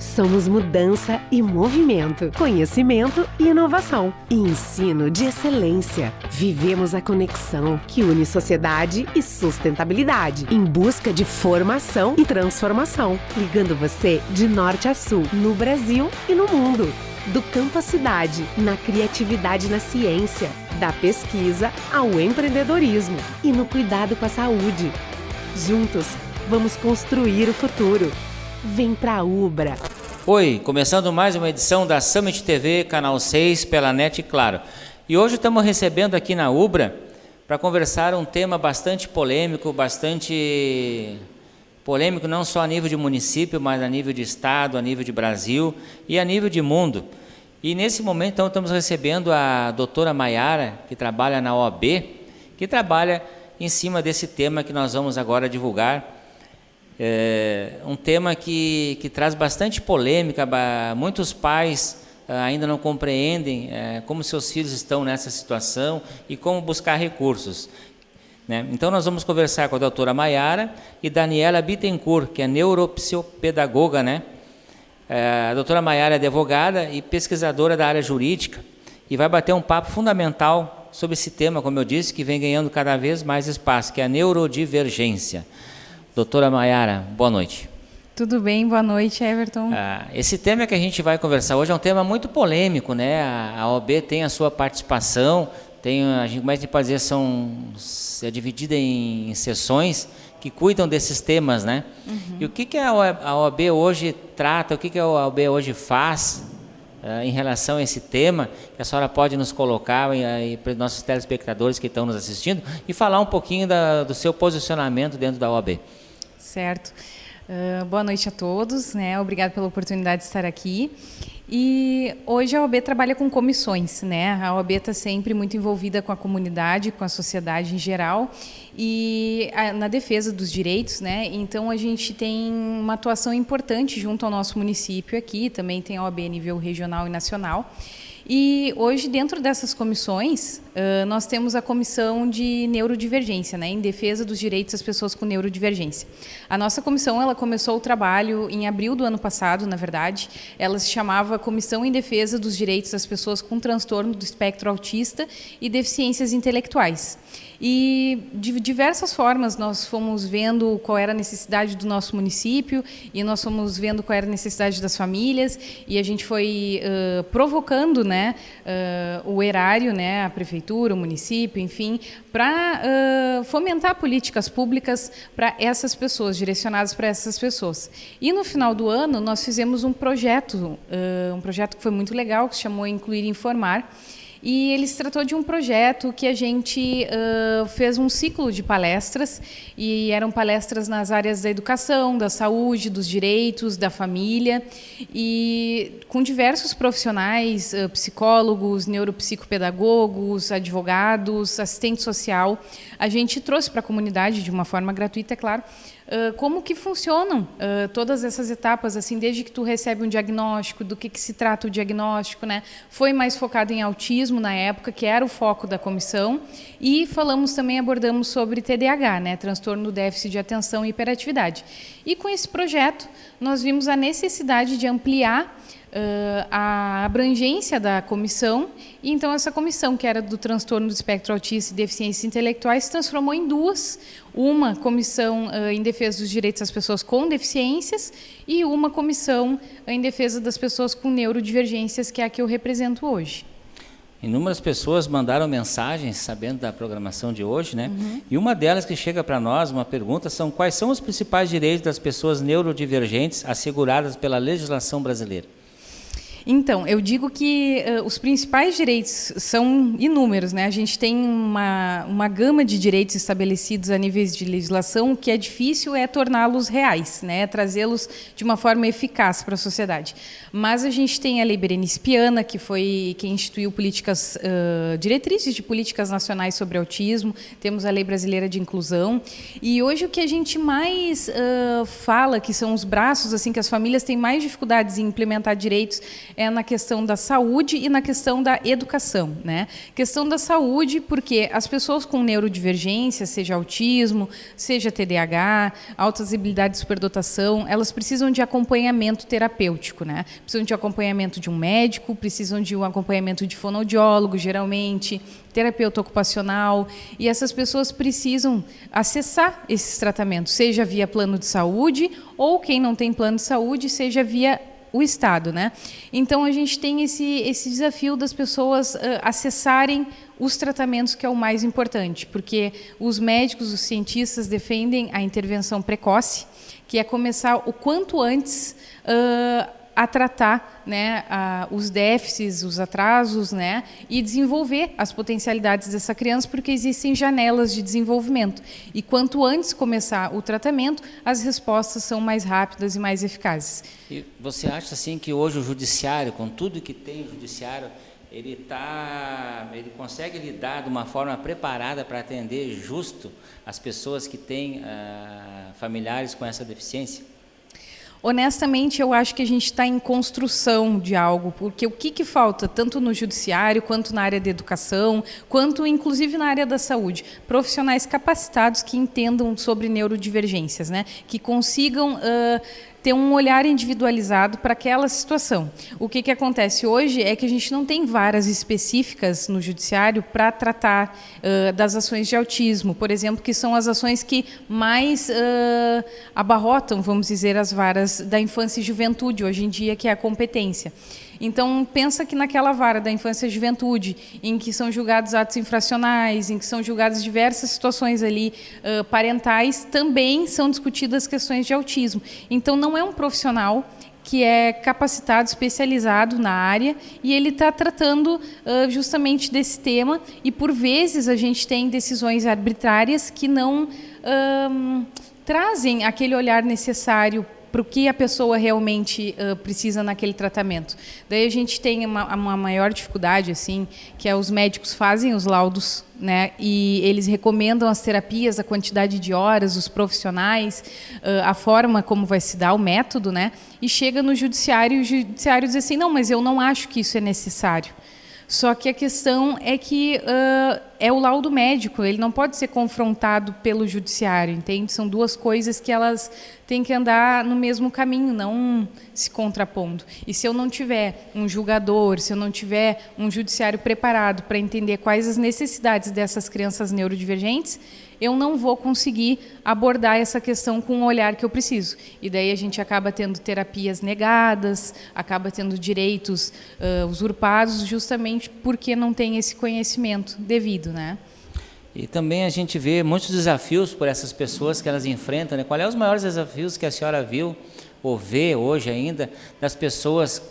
Somos mudança e movimento, conhecimento e inovação, e ensino de excelência. Vivemos a conexão que une sociedade e sustentabilidade, em busca de formação e transformação, ligando você de norte a sul, no Brasil e no mundo. Do campo à cidade, na criatividade e na ciência, da pesquisa ao empreendedorismo e no cuidado com a saúde. Juntos, vamos construir o futuro. Vem pra Ubra. Oi, começando mais uma edição da Summit TV, canal 6, pela NET, claro. E hoje estamos recebendo aqui na Ubra para conversar um tema bastante polêmico não só a nível de município, mas a nível de estado, a nível de Brasil e a nível de mundo. E nesse momento então, estamos recebendo a doutora Maiara, que trabalha na OAB, que trabalha em cima desse tema que nós vamos agora divulgar. Um tema que traz bastante polêmica. Muitos pais ainda não compreendem como seus filhos estão nessa situação e como buscar recursos, né? Então nós vamos conversar com a doutora Maiara e Daniela Bittencourt, que é neuropsicopedagoga, né? A doutora Maiara é advogada e pesquisadora da área jurídica e vai bater um papo fundamental sobre esse tema, como eu disse, que vem ganhando cada vez mais espaço, que é a neurodivergência. Doutora Maiara, boa noite. Tudo bem, boa noite, Everton. Esse tema que a gente vai conversar hoje é um tema muito polêmico, né? A OAB tem a sua participação, a gente pode dizer, é dividida em sessões que cuidam desses temas, né? Uhum. E o que a OAB hoje trata, o que a OAB hoje faz em relação a esse tema, que a senhora pode nos colocar para os nossos telespectadores que estão nos assistindo e falar um pouquinho do seu posicionamento dentro da OAB. Certo. Boa noite a todos, né? Obrigada pela oportunidade de estar aqui. E hoje a OAB trabalha com comissões, né? A OAB está sempre muito envolvida com a comunidade, com a sociedade em geral e na defesa dos direitos, né? Então a gente tem uma atuação importante junto ao nosso município aqui, também tem a OAB a nível regional e nacional. E hoje, dentro dessas comissões, nós temos a comissão de neurodivergência, né, em defesa dos direitos das pessoas com neurodivergência. A nossa comissão, ela começou o trabalho em abril do ano passado, na verdade. Ela se chamava Comissão em Defesa dos Direitos das Pessoas com Transtorno do Espectro Autista e Deficiências Intelectuais. E de diversas formas nós fomos vendo qual era a necessidade do nosso município e nós fomos vendo qual era a necessidade das famílias e a gente foi provocando, né, o erário, né, a prefeitura, o município, enfim, para fomentar políticas públicas para essas pessoas, direcionadas para essas pessoas. E no final do ano nós fizemos um projeto que foi muito legal, que se chamou Incluir e Informar. E ele se tratou de um projeto que a gente fez um ciclo de palestras, e eram palestras nas áreas da educação, da saúde, dos direitos, da família, e com diversos profissionais, psicólogos, neuropsicopedagogos, advogados, assistente social. A gente trouxe para a comunidade, de uma forma gratuita, é claro, como que funcionam todas essas etapas, assim, desde que tu recebe um diagnóstico, do que se trata o diagnóstico, né? Foi mais focado em autismo na época, que era o foco da comissão, e abordamos sobre TDAH, né? Transtorno do déficit de atenção e hiperatividade. E com esse projeto, nós vimos a necessidade de ampliar a abrangência da comissão, e então essa comissão, que era do transtorno do espectro autista e deficiências intelectuais, se transformou em duas: uma comissão em defesa dos direitos das pessoas com deficiências e uma comissão em defesa das pessoas com neurodivergências, que é a que eu represento hoje. Inúmeras pessoas mandaram mensagens sabendo da programação de hoje, né? Uhum. E uma delas que chega para nós, uma pergunta, quais são os principais direitos das pessoas neurodivergentes asseguradas pela legislação brasileira? Então, eu digo que os principais direitos são inúmeros, né? A gente tem uma gama de direitos estabelecidos a níveis de legislação. O que é difícil é torná-los reais, né? Trazê-los de uma forma eficaz para a sociedade. Mas a gente tem a Lei Berenice Piana, que foi quem instituiu diretrizes de políticas nacionais sobre autismo. Temos a Lei Brasileira de Inclusão. E hoje o que a gente mais fala, que são os braços, assim, que as famílias têm mais dificuldades em implementar direitos, é na questão da saúde e na questão da educação, né? Questão da saúde, porque as pessoas com neurodivergência, seja autismo, seja TDAH, altas habilidades de superdotação, elas precisam de acompanhamento terapêutico, né? Precisam de acompanhamento de um médico, precisam de um acompanhamento de fonoaudiólogo, geralmente, terapeuta ocupacional, e essas pessoas precisam acessar esses tratamentos, seja via plano de saúde, ou quem não tem plano de saúde, seja via o Estado, né? Então, a gente tem esse desafio das pessoas acessarem os tratamentos, que é o mais importante, porque os médicos, os cientistas defendem a intervenção precoce, que é começar o quanto antes a tratar, né, os déficits, os atrasos, né, e desenvolver as potencialidades dessa criança, porque existem janelas de desenvolvimento. E quanto antes começar o tratamento, as respostas são mais rápidas e mais eficazes. E você acha assim que hoje o judiciário, com tudo que tem o judiciário, ele consegue lidar de uma forma preparada para atender justo as pessoas que têm familiares com essa deficiência? Honestamente, eu acho que a gente está em construção de algo, porque o que falta, tanto no judiciário, quanto na área da educação, quanto inclusive na área da saúde? Profissionais capacitados que entendam sobre neurodivergências, né? Que consigam ter um olhar individualizado para aquela situação. O que acontece hoje é que a gente não tem varas específicas no judiciário para tratar das ações de autismo, por exemplo, que são as ações que mais abarrotam, vamos dizer, as varas da infância e juventude, hoje em dia, que é a competência. Então, pensa que naquela vara da infância e juventude, em que são julgados atos infracionais, em que são julgadas diversas situações ali parentais, também são discutidas questões de autismo. Então, não é um profissional que é capacitado, especializado na área, e ele está tratando justamente desse tema, e por vezes a gente tem decisões arbitrárias que não trazem aquele olhar necessário para o que a pessoa realmente precisa naquele tratamento. Daí a gente tem uma maior dificuldade, assim, que é os médicos fazem os laudos, né, e eles recomendam as terapias, a quantidade de horas, os profissionais, a forma como vai se dar, o método, né, e chega no judiciário e o judiciário diz assim, não, mas eu não acho que isso é necessário. Só que a questão é que é o laudo médico, ele não pode ser confrontado pelo judiciário, entende? São duas coisas que elas têm que andar no mesmo caminho, não se contrapondo. E se eu não tiver um julgador, se eu não tiver um judiciário preparado para entender quais as necessidades dessas crianças neurodivergentes, eu não vou conseguir abordar essa questão com o olhar que eu preciso. E daí a gente acaba tendo terapias negadas, acaba tendo direitos usurpados, justamente porque não tem esse conhecimento devido, né? E também a gente vê muitos desafios por essas pessoas que elas enfrentam, né? Qual é os maiores desafios que a senhora viu ou vê hoje ainda das pessoas,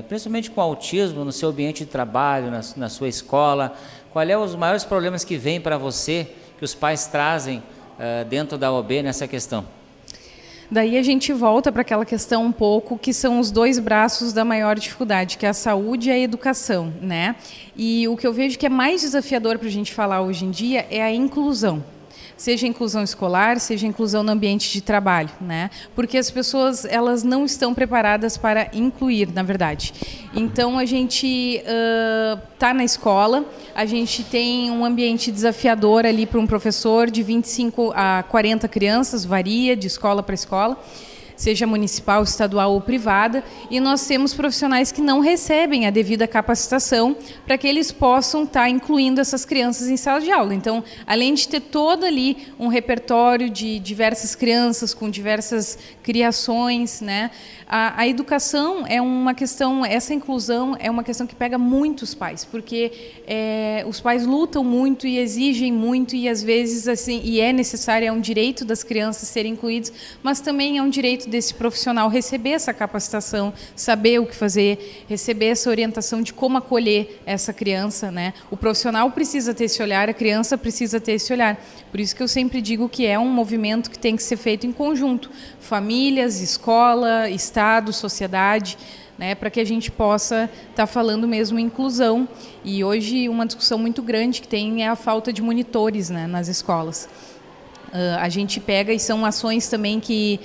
principalmente com autismo, no seu ambiente de trabalho, na sua escola? Qual é os maiores problemas que vêm para você, que os pais trazem dentro da OAB nessa questão? Daí a gente volta para aquela questão um pouco que são os dois braços da maior dificuldade, que é a saúde e a educação, né? E o que eu vejo que é mais desafiador para a gente falar hoje em dia é a inclusão. Seja a inclusão escolar, seja a inclusão no ambiente de trabalho, né? Porque as pessoas, elas não estão preparadas para incluir, na verdade. Então, a gente está na escola, a gente tem um ambiente desafiador ali para um professor de 25 a 40 crianças, varia de escola para escola, seja municipal, estadual ou privada, e nós temos profissionais que não recebem a devida capacitação para que eles possam estar incluindo essas crianças em sala de aula. Então, além de ter todo ali um repertório de diversas crianças com diversas criações, né, a educação é uma questão, essa inclusão é uma questão que pega muito os pais, porque os pais lutam muito e exigem muito, e às vezes assim, e é necessário, é um direito das crianças serem incluídas, mas também é um direito desse profissional receber essa capacitação, saber o que fazer, receber essa orientação de como acolher essa criança, né? O profissional precisa ter esse olhar, a criança precisa ter esse olhar. Por isso que eu sempre digo que é um movimento que tem que ser feito em conjunto, famílias, escola, Estado, sociedade, né, para que a gente possa estar falando mesmo em inclusão. E hoje uma discussão muito grande que tem é a falta de monitores, né, nas escolas. A gente pega e são ações também que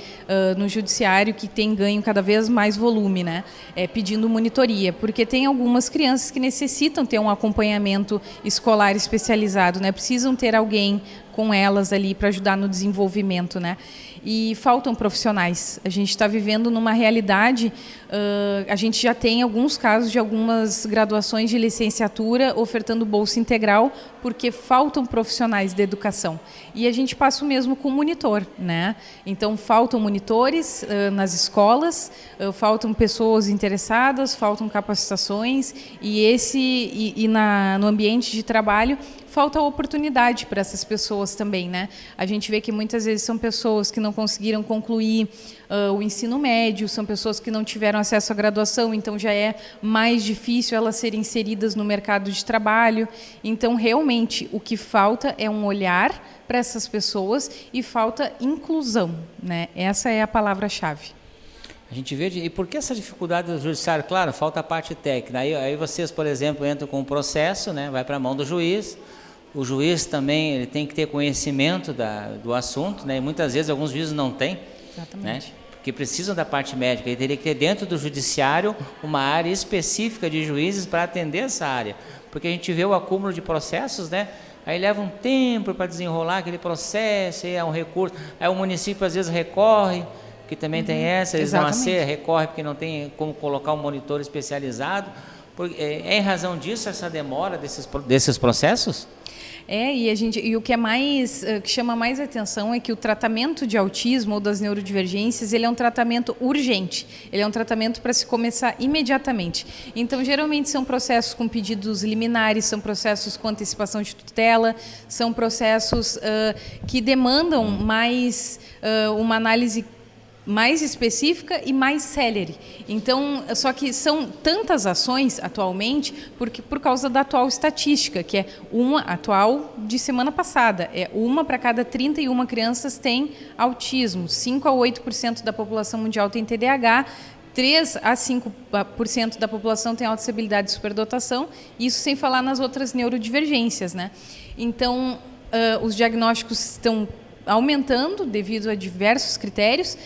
no judiciário que tem ganho cada vez mais volume, né? Pedindo monitoria, porque tem algumas crianças que necessitam ter um acompanhamento escolar especializado, né? Precisam ter alguém com elas ali para ajudar no desenvolvimento, né? E faltam profissionais. A gente está vivendo numa realidade, a gente já tem alguns casos de algumas graduações de licenciatura ofertando bolsa integral porque faltam profissionais da educação. E a gente passa o mesmo com o monitor, né? Então, faltam monitores nas escolas, faltam pessoas interessadas, faltam capacitações e no ambiente de trabalho falta oportunidade para essas pessoas também, né? A gente vê que muitas vezes são pessoas que não conseguiram concluir o ensino médio, são pessoas que não tiveram acesso à graduação, então já é mais difícil elas serem inseridas no mercado de trabalho. Então, realmente, o que falta é um olhar para essas pessoas e falta inclusão, né? Essa é a palavra-chave. A gente vê, e por que essa dificuldade do judiciário? Claro, falta a parte técnica. Aí vocês, por exemplo, entram com um processo, né? Vai para a mão do juiz. O juiz também ele tem que ter conhecimento do assunto, né? E muitas vezes alguns juízes não têm, né? Porque precisam da parte médica. Ele teria que ter dentro do judiciário uma área específica de juízes para atender essa área. Porque a gente vê o acúmulo de processos, né? Aí leva um tempo para desenrolar aquele processo, aí é um recurso. Aí o município às vezes recorre, que também tem essa, eles vão recorre porque não tem como colocar um monitor especializado. É em razão disso essa demora desses processos? E o que que chama mais atenção é que o tratamento de autismo ou das neurodivergências, ele é um tratamento urgente, ele é um tratamento para se começar imediatamente. Então, geralmente são processos com pedidos liminares, são processos com antecipação de tutela, são processos que demandam mais uma análise mais específica e mais célere. Então, só que são tantas ações atualmente por causa da atual estatística, que é uma atual de semana passada, uma para cada 31 crianças tem autismo, 5 a 8% da população mundial tem TDAH, 3 a 5% da população tem autossabilidade e superdotação, isso sem falar nas outras neurodivergências, né? Então, os diagnósticos estão aumentando devido a diversos critérios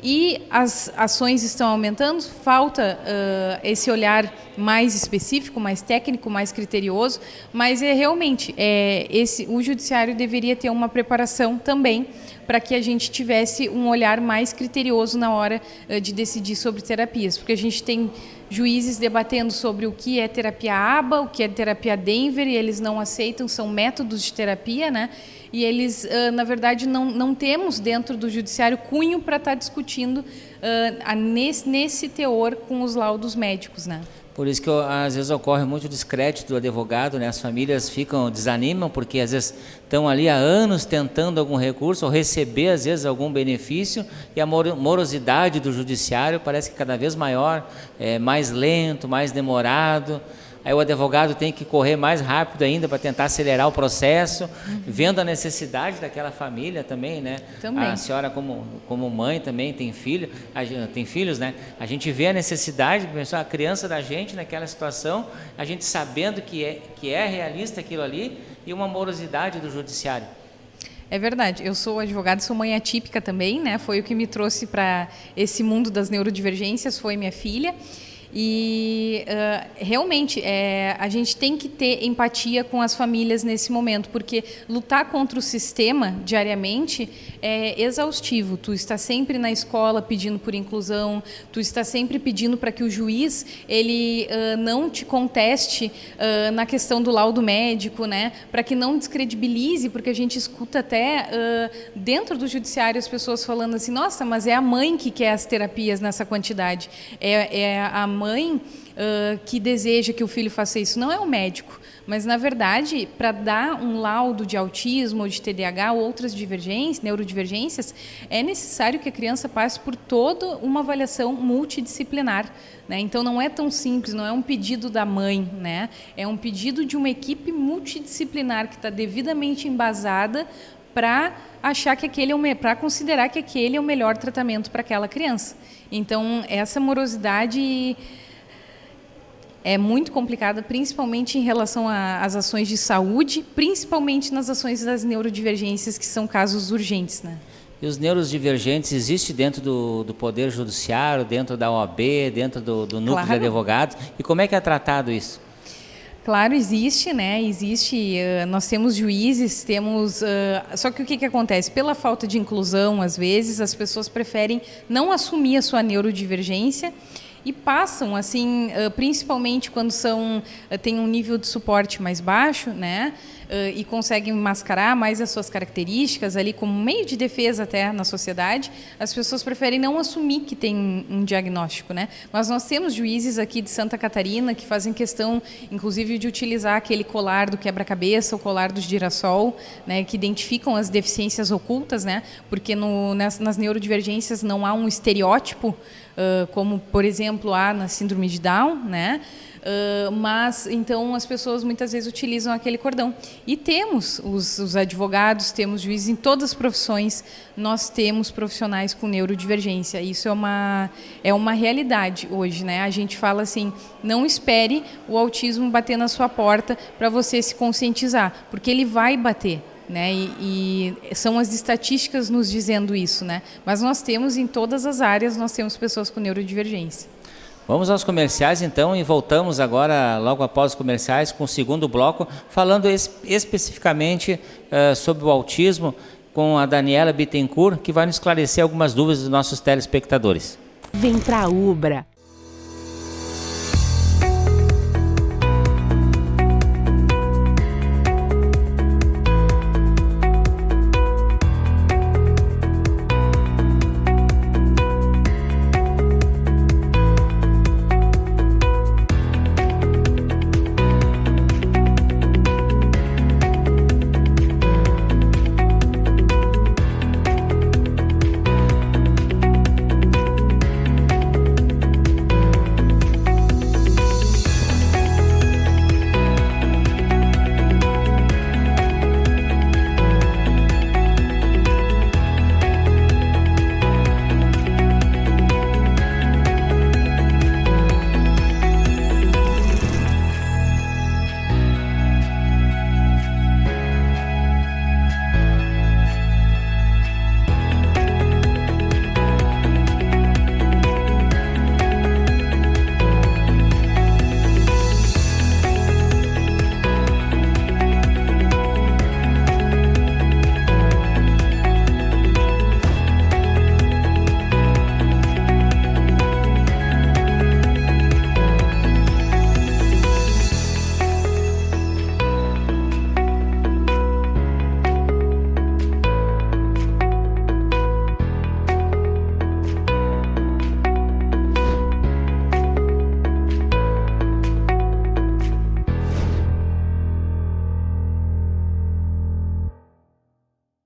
e as ações estão aumentando, falta esse olhar mais específico, mais técnico, mais criterioso, mas realmente o judiciário deveria ter uma preparação também para que a gente tivesse um olhar mais criterioso na hora de decidir sobre terapias, porque a gente tem juízes debatendo sobre o que é terapia ABA, o que é terapia Denver, e eles não aceitam, são métodos de terapia, né? E eles, na verdade, não temos dentro do judiciário cunho para estar discutindo nesse teor com os laudos médicos, né? Por isso que às vezes ocorre muito descrédito do advogado, né? As famílias desanimam porque às vezes estão ali há anos tentando algum recurso ou receber às vezes algum benefício e a morosidade do judiciário parece que cada vez maior, mais lento, mais demorado. Aí o advogado tem que correr mais rápido ainda para tentar acelerar o processo, vendo a necessidade daquela família também, né? Também. A senhora como mãe também tem filhos, né? A gente vê a necessidade, a criança da gente naquela situação, a gente sabendo que é realista aquilo ali e uma morosidade do judiciário. É verdade, eu sou advogada, sou mãe atípica também, né? Foi o que me trouxe para esse mundo das neurodivergências, foi minha filha. E realmente a gente tem que ter empatia com as famílias nesse momento, porque lutar contra o sistema diariamente é exaustivo. Tu está sempre na escola pedindo por inclusão, tu está sempre pedindo para que o juiz ele não te conteste na questão do laudo médico, né? Para que não descredibilize, porque a gente escuta até dentro do judiciário as pessoas falando assim, nossa, mas é a mãe que quer as terapias nessa quantidade, é a mãe que deseja que o filho faça isso, não é o médico. Mas, na verdade, para dar um laudo de autismo ou de TDAH ou outras neurodivergências, é necessário que a criança passe por toda uma avaliação multidisciplinar, né? Então, não é tão simples, não é um pedido da mãe, né? É um pedido de uma equipe multidisciplinar que está devidamente embasada para achar que para considerar que aquele é o melhor tratamento para aquela criança. Então, essa morosidade é muito complicada, principalmente em relação às ações de saúde, principalmente nas ações das neurodivergências, que são casos urgentes, né? E os neurodivergentes existem dentro do Poder Judiciário, dentro da OAB, dentro do núcleo de advogados? E como é que é tratado isso? Claro, existe, né? Nós temos juízes, só que o que acontece? Pela falta de inclusão, às vezes, as pessoas preferem não assumir a sua neurodivergência e passam, assim, principalmente quando têm um nível de suporte mais baixo, né? E conseguem mascarar mais as suas características ali como meio de defesa até na sociedade, as pessoas preferem não assumir que tem um diagnóstico, né? Mas nós temos juízes aqui de Santa Catarina que fazem questão, inclusive, de utilizar aquele colar do quebra-cabeça, o colar do girassol, né? Que identificam as deficiências ocultas, né? Porque nas neurodivergências não há um estereótipo, como, por exemplo, há na síndrome de Down, né? Mas, então, as pessoas muitas vezes utilizam aquele cordão. E temos os advogados, temos juízes em todas as profissões, nós temos profissionais com neurodivergência. Isso é uma realidade hoje, né? A gente fala assim, não espere o autismo bater na sua porta para você se conscientizar, porque ele vai bater. Né? E são as estatísticas nos dizendo isso, né? Mas nós temos em todas as áreas, nós temos pessoas com neurodivergência. Vamos aos comerciais então e voltamos agora, logo após os comerciais, com o segundo bloco, falando especificamente sobre o autismo com a Daniela Bittencourt, que vai nos esclarecer algumas dúvidas dos nossos telespectadores. Vem pra Ubra.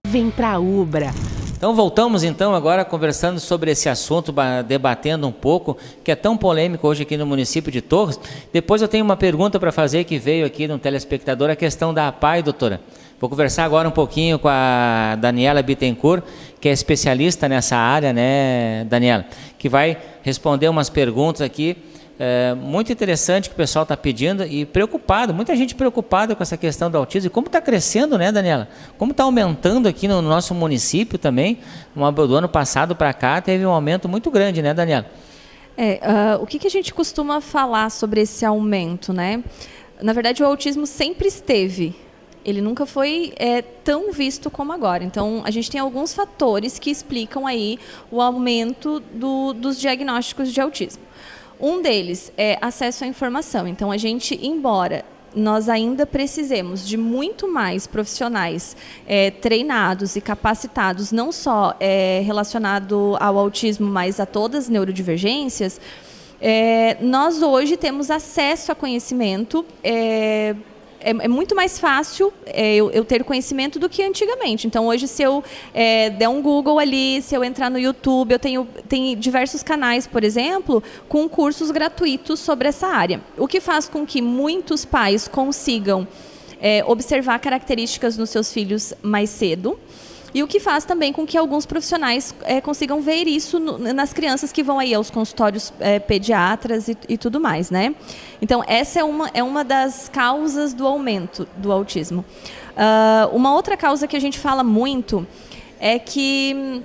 Vem pra Ubra. Então voltamos então agora conversando sobre esse assunto, debatendo um pouco, que é tão polêmico hoje aqui no município de Torres. Depois eu tenho uma pergunta para fazer que veio aqui de um telespectador, a questão da APAE, doutora. Vou conversar agora um pouquinho com a Daniela Bittencourt, que é especialista nessa área, né, Daniela? Que vai responder umas perguntas aqui. Muito interessante que o pessoal está pedindo e preocupado, muita gente preocupada com essa questão do autismo e como está crescendo, né, Daniela? Como está aumentando aqui no nosso município também, do ano passado para cá teve um aumento muito grande, né, Daniela? O que a gente costuma falar sobre esse aumento, né? Na verdade, o autismo sempre esteve, ele nunca foi tão visto como agora. Então, a gente tem alguns fatores que explicam aí o aumento dos diagnósticos de autismo. Um deles é acesso à informação. Então, a gente, embora nós ainda precisemos de muito mais profissionais treinados e capacitados, não só relacionado ao autismo, mas a todas as neurodivergências, nós hoje temos acesso a conhecimento. É muito mais fácil eu ter conhecimento do que antigamente. Então, hoje, se eu der um Google ali, se eu entrar no YouTube, eu tenho diversos canais, por exemplo, com cursos gratuitos sobre essa área. O que faz com que muitos pais consigam observar características nos seus filhos mais cedo. e o que faz também com que alguns profissionais consigam ver isso nas crianças que vão aí aos consultórios pediatras e tudo mais, né? Então, essa é uma das causas do aumento do autismo. Uma outra causa que a gente fala muito é que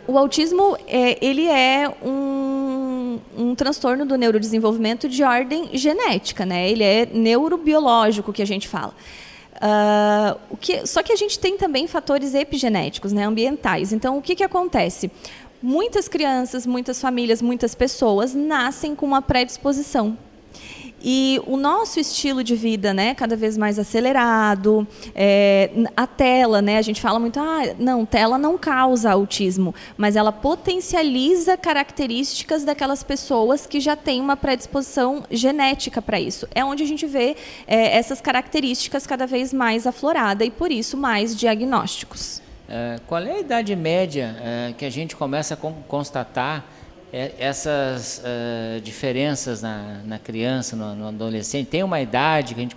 o autismo ele é um transtorno do neurodesenvolvimento de ordem genética, né? Ele é neurobiológico, que a gente fala. Só que a gente tem também fatores epigenéticos, né, ambientais. Então, o que acontece? Muitas crianças, muitas famílias, muitas pessoas nascem com uma predisposição. E o nosso estilo de vida, né, cada vez mais acelerado, a tela, né, a gente fala muito, não, tela não causa autismo, mas ela potencializa características daquelas pessoas que já têm uma predisposição genética para isso. É onde a gente vê essas características cada vez mais afloradas e, por isso, mais diagnósticos. Qual é a idade média que a gente começa a constatar essas diferenças na criança, no adolescente? Tem uma idade que a gente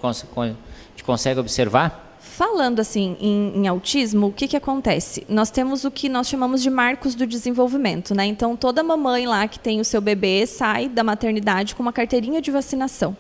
consegue observar? Falando assim em autismo, o que acontece? Nós temos o que nós chamamos de marcos do desenvolvimento, né? Então, toda mamãe lá que tem o seu bebê sai da maternidade com uma carteirinha de vacinação.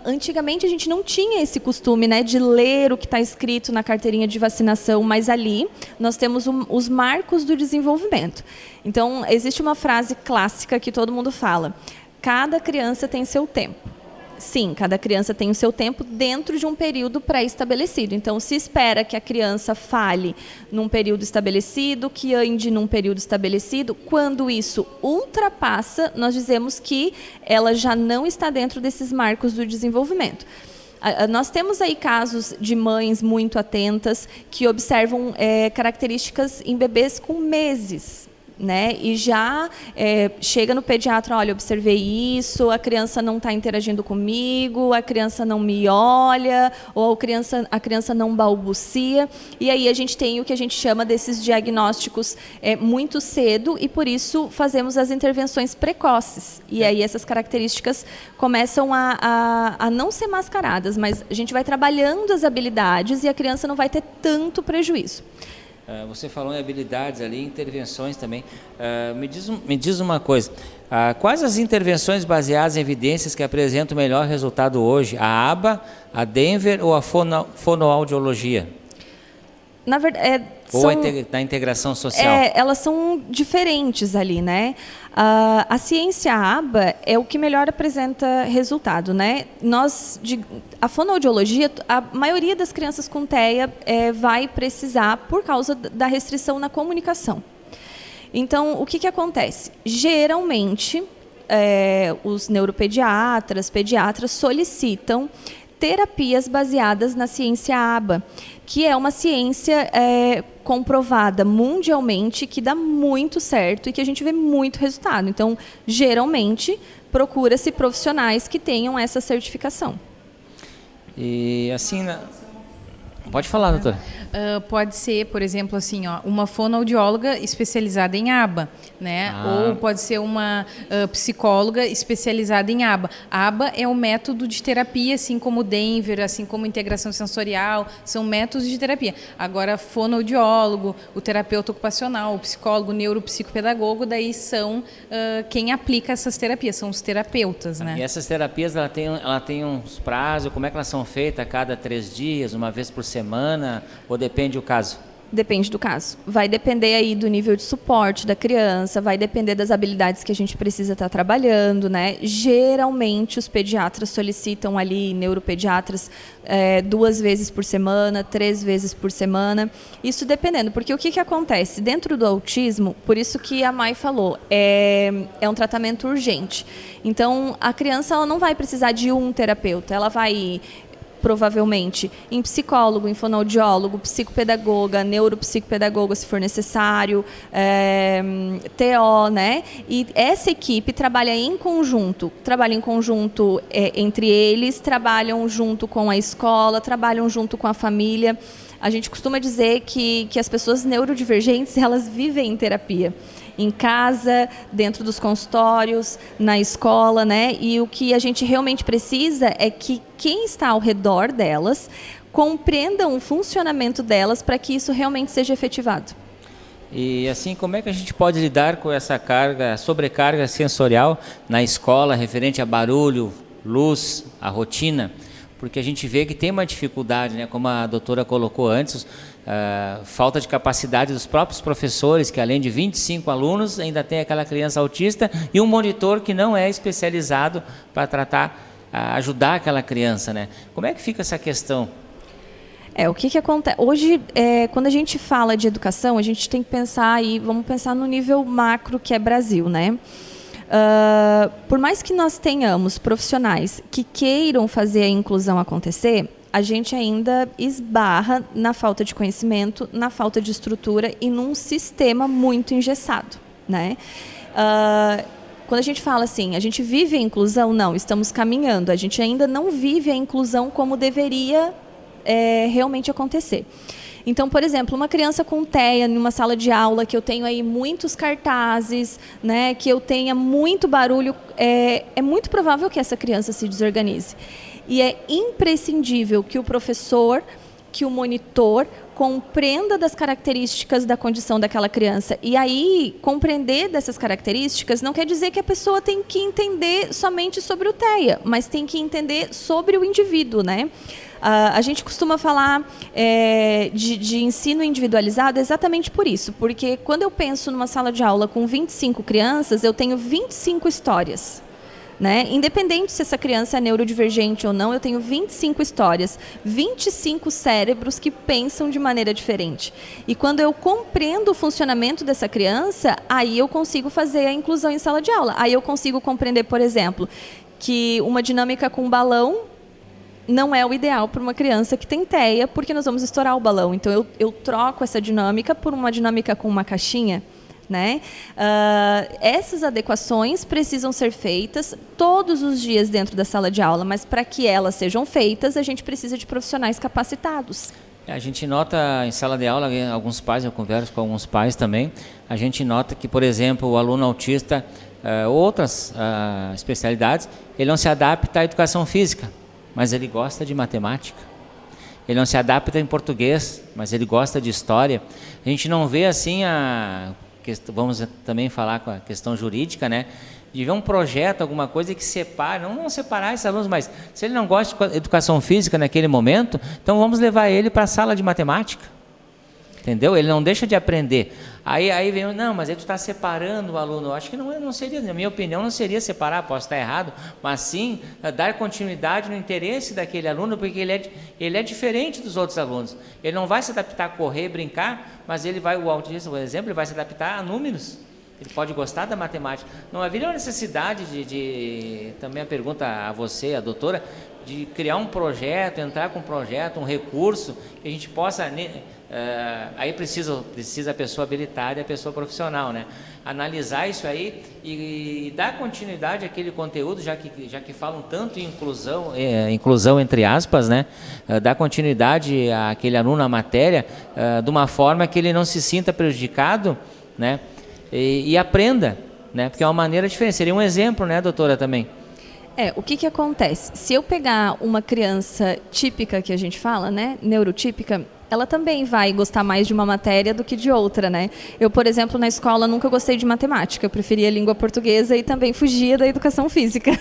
Antigamente a gente não tinha esse costume, né, de ler o que está escrito na carteirinha de vacinação, mas ali nós temos os marcos do desenvolvimento. Então, existe uma frase clássica que todo mundo fala: cada criança tem seu tempo. Sim, cada criança tem o seu tempo dentro de um período pré-estabelecido. Então, se espera que a criança fale num período estabelecido, que ande num período estabelecido. Quando isso ultrapassa, nós dizemos que ela já não está dentro desses marcos do desenvolvimento. Nós temos aí casos de mães muito atentas que observam características em bebês com meses, né? E já chega no pediatra: olha, observei isso, a criança não está interagindo comigo, a criança não me olha, ou a criança não balbucia. E aí a gente tem o que a gente chama desses diagnósticos muito cedo, e por isso fazemos as intervenções precoces. E aí essas características começam a não ser mascaradas, mas a gente vai trabalhando as habilidades e a criança não vai ter tanto prejuízo. Você falou em habilidades ali, intervenções também. Me diz uma coisa: quais as intervenções baseadas em evidências que apresentam o melhor resultado hoje? A ABA, a Denver ou a fonoaudiologia? Na verdade, ou da integração social? Elas são diferentes ali, né? A ciência ABA é o que melhor apresenta resultado, né? A fonoaudiologia, a maioria das crianças com TEA vai precisar por causa da restrição na comunicação. Então, o que acontece? Geralmente, os neuropediatras, pediatras solicitam terapias baseadas na ciência ABA, que é uma ciência comprovada mundialmente, que dá muito certo e que a gente vê muito resultado. Então, geralmente, procura-se profissionais que tenham essa certificação. E assim, pode falar, doutora. Pode ser, por exemplo, assim, uma fonoaudióloga especializada em ABA, né? Ou pode ser uma psicóloga especializada em ABA. ABA é um método de terapia, assim como o Denver, assim como integração sensorial, são métodos de terapia. Agora, fonoaudiólogo, o terapeuta ocupacional, o psicólogo, o neuropsicopedagogo, daí são quem aplica essas terapias, são os terapeutas, né? E essas terapias, ela tem uns prazos, como é que elas são feitas? A cada 3 dias, uma vez por semana, ou depende do caso? Depende do caso. Vai depender aí do nível de suporte da criança, vai depender das habilidades que a gente precisa estar trabalhando, né? Geralmente os pediatras solicitam ali, neuropediatras, 2 vezes por semana, 3 vezes por semana. Isso dependendo, porque o que acontece? Dentro do autismo, por isso que a Mai falou, é um tratamento urgente. Então, a criança ela não vai precisar de um terapeuta, ela vai provavelmente em psicólogo, em fonoaudiólogo, psicopedagoga, neuropsicopedagoga, se for necessário, TO, né? E essa equipe trabalha em conjunto entre eles, trabalham junto com a escola, trabalham junto com a família. A gente costuma dizer que as pessoas neurodivergentes, elas vivem em terapia. Em casa, dentro dos consultórios, na escola, né? E o que a gente realmente precisa é que quem está ao redor delas compreendam o funcionamento delas para que isso realmente seja efetivado. E assim, como é que a gente pode lidar com essa sobrecarga sensorial na escola, referente a barulho, luz, a rotina? Porque a gente vê que tem uma dificuldade, né? Como a doutora colocou antes, falta de capacidade dos próprios professores, que além de 25 alunos, ainda tem aquela criança autista e um monitor que não é especializado para tratar, ajudar aquela criança, né? Como é que fica essa questão? O que acontece? Hoje, quando a gente fala de educação, a gente tem que pensar aí, vamos pensar no nível macro que é Brasil, né? Por mais que nós tenhamos profissionais que queiram fazer a inclusão acontecer, a gente ainda esbarra na falta de conhecimento, na falta de estrutura e num sistema muito engessado, né? Quando a gente fala assim, a gente vive a inclusão? Não, estamos caminhando. A gente ainda não vive a inclusão como deveria realmente acontecer. Então, por exemplo, uma criança com TEA numa sala de aula, que eu tenho aí muitos cartazes, né, que eu tenha muito barulho, é muito provável que essa criança se desorganize. E é imprescindível que o professor, que o monitor compreenda das características da condição daquela criança. E aí, compreender dessas características não quer dizer que a pessoa tem que entender somente sobre o TEA, mas tem que entender sobre o indivíduo, né? A gente costuma falar de ensino individualizado exatamente por isso, porque quando eu penso numa sala de aula com 25 crianças, eu tenho 25 histórias. Né? Independente se essa criança é neurodivergente ou não, eu tenho 25 histórias, 25 cérebros que pensam de maneira diferente. E quando eu compreendo o funcionamento dessa criança, aí eu consigo fazer a inclusão em sala de aula. Aí eu consigo compreender, por exemplo, que uma dinâmica com balão não é o ideal para uma criança que tem TEA, porque nós vamos estourar o balão. Então, eu troco essa dinâmica por uma dinâmica com uma caixinha. Né? Essas adequações precisam ser feitas todos os dias dentro da sala de aula, mas para que elas sejam feitas, a gente precisa de profissionais capacitados. A gente nota em sala de aula, alguns pais, eu converso com alguns pais também, a gente nota que, por exemplo, o aluno autista, outras especialidades, ele não se adapta à educação física, mas ele gosta de matemática. Ele não se adapta em português, mas ele gosta de história. A gente não vê assim vamos também falar com a questão jurídica, né? De ver um projeto, alguma coisa que separe, não separar esses alunos, mas se ele não gosta de educação física naquele momento, então vamos levar ele para a sala de matemática. Entendeu? Ele não deixa de aprender. Aí vem, não, mas aí tu está separando o aluno. Eu acho que não seria, na minha opinião, não seria separar, posso estar errado, mas sim dar continuidade no interesse daquele aluno, porque ele é diferente dos outros alunos. Ele não vai se adaptar a correr, brincar, mas o autista, por exemplo, ele vai se adaptar a números. Ele pode gostar da matemática. Não haveria uma necessidade também a pergunta a você, a doutora, de criar um projeto, entrar com um projeto, um recurso, que a gente possa... aí precisa a pessoa habilitada e a pessoa profissional, né? Analisar isso aí e dar continuidade àquele conteúdo, já que falam tanto em inclusão entre aspas, né? Dar continuidade àquele aluno à matéria de uma forma que ele não se sinta prejudicado, né? E aprenda, né? Porque é uma maneira diferente. Seria um exemplo, né, doutora, também? O que acontece? Se eu pegar uma criança típica, que a gente fala, né, neurotípica, ela também vai gostar mais de uma matéria do que de outra, né? Eu, por exemplo, na escola nunca gostei de matemática, eu preferia língua portuguesa e também fugia da educação física.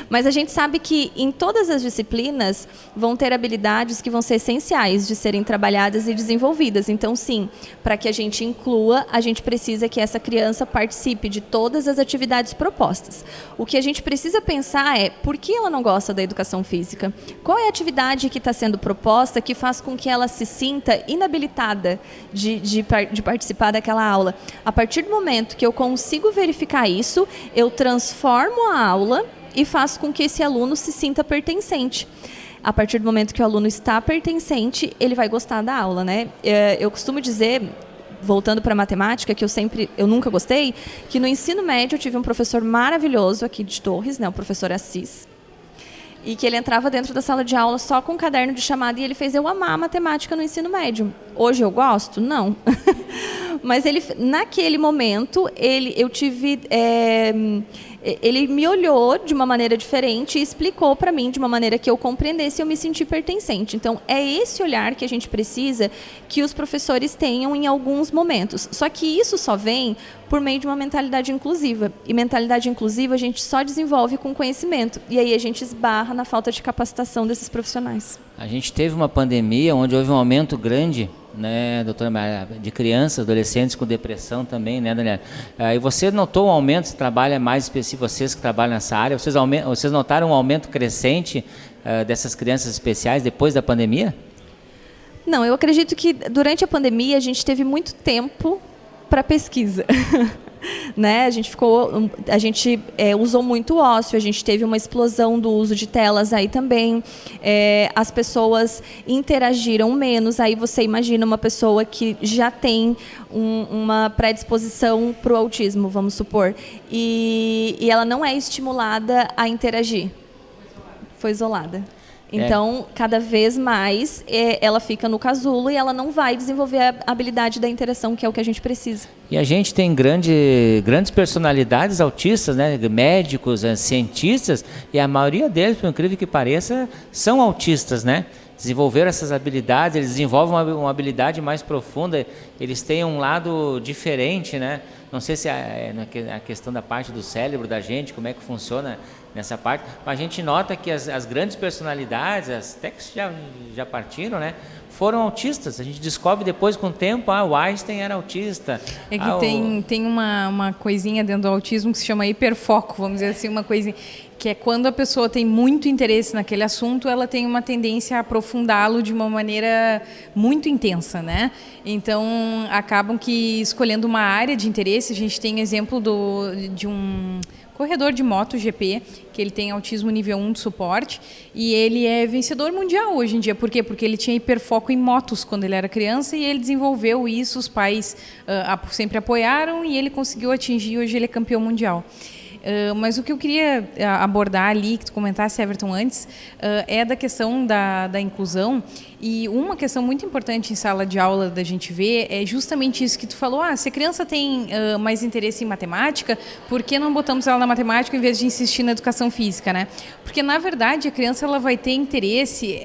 Mas a gente sabe que em todas as disciplinas vão ter habilidades que vão ser essenciais de serem trabalhadas e desenvolvidas. Então, sim, para que a gente inclua, a gente precisa que essa criança participe de todas as atividades propostas. O que a gente precisa pensar é por que ela não gosta da educação física? Qual é a atividade que está sendo proposta que faz com que ela se sinta inabilitada de participar daquela aula? A partir do momento que eu consigo verificar isso, eu transformo a aula e faço com que esse aluno se sinta pertencente. A partir do momento que o aluno está pertencente, ele vai gostar da aula, né? Eu costumo dizer, voltando para a matemática, que eu nunca gostei, que no ensino médio eu tive um professor maravilhoso aqui de Torres, né, o professor Assis, e que ele entrava dentro da sala de aula só com um caderno de chamada e ele fez eu amar a matemática no ensino médio. Hoje eu gosto? Não. Mas naquele momento, ele me olhou de uma maneira diferente e explicou para mim de uma maneira que eu compreendesse e eu me senti pertencente. Então, é esse olhar que a gente precisa que os professores tenham em alguns momentos. Só que isso só vem por meio de uma mentalidade inclusiva. E mentalidade inclusiva a gente só desenvolve com conhecimento. E aí a gente esbarra na falta de capacitação desses profissionais. A gente teve uma pandemia onde houve um aumento grande, né, doutora Maria, de crianças, adolescentes com depressão também, né, Daniela? E você notou um aumento, você trabalha mais específico, vocês que trabalham nessa área, vocês notaram um aumento crescente dessas crianças especiais depois da pandemia? Não, eu acredito que durante a pandemia a gente teve muito tempo para pesquisa. Né? A gente usou muito ócio, a gente teve uma explosão do uso de telas aí também, as pessoas interagiram menos, aí você imagina uma pessoa que já tem uma predisposição para o autismo, vamos supor, e ela não é estimulada a interagir, foi isolada. Então, cada vez mais, ela fica no casulo e ela não vai desenvolver a habilidade da interação, que é o que a gente precisa. E a gente tem grandes personalidades autistas, né? Médicos, cientistas, e a maioria deles, por incrível que pareça, são autistas, né? Desenvolveram essas habilidades, eles desenvolvem uma habilidade mais profunda, eles têm um lado diferente, né? Não sei se é a questão da parte do cérebro da gente, como é que funciona nessa parte, mas a gente nota que as grandes personalidades, até que já partiram, né, foram autistas. A gente descobre depois, com o tempo, o Einstein era autista. É que tem uma coisinha dentro do autismo que se chama hiperfoco, vamos dizer assim, uma coisinha, que é quando a pessoa tem muito interesse naquele assunto, ela tem uma tendência a aprofundá-lo de uma maneira muito intensa, né? Então, acabam que escolhendo uma área de interesse, a gente tem exemplo de um corredor de MotoGP, que ele tem autismo nível 1 de suporte, e ele é vencedor mundial hoje em dia. Por quê? Porque ele tinha hiperfoco em motos quando ele era criança e ele desenvolveu isso, os pais sempre apoiaram e ele conseguiu atingir, hoje ele é campeão mundial. Mas o que eu queria abordar ali, que tu comentasse, Everton, antes, é da questão da inclusão. E uma questão muito importante em sala de aula da gente ver é justamente isso que tu falou. Se a criança tem mais interesse em matemática, por que não botamos ela na matemática em vez de insistir na educação física, né? Porque, na verdade, a criança ela vai ter interesse...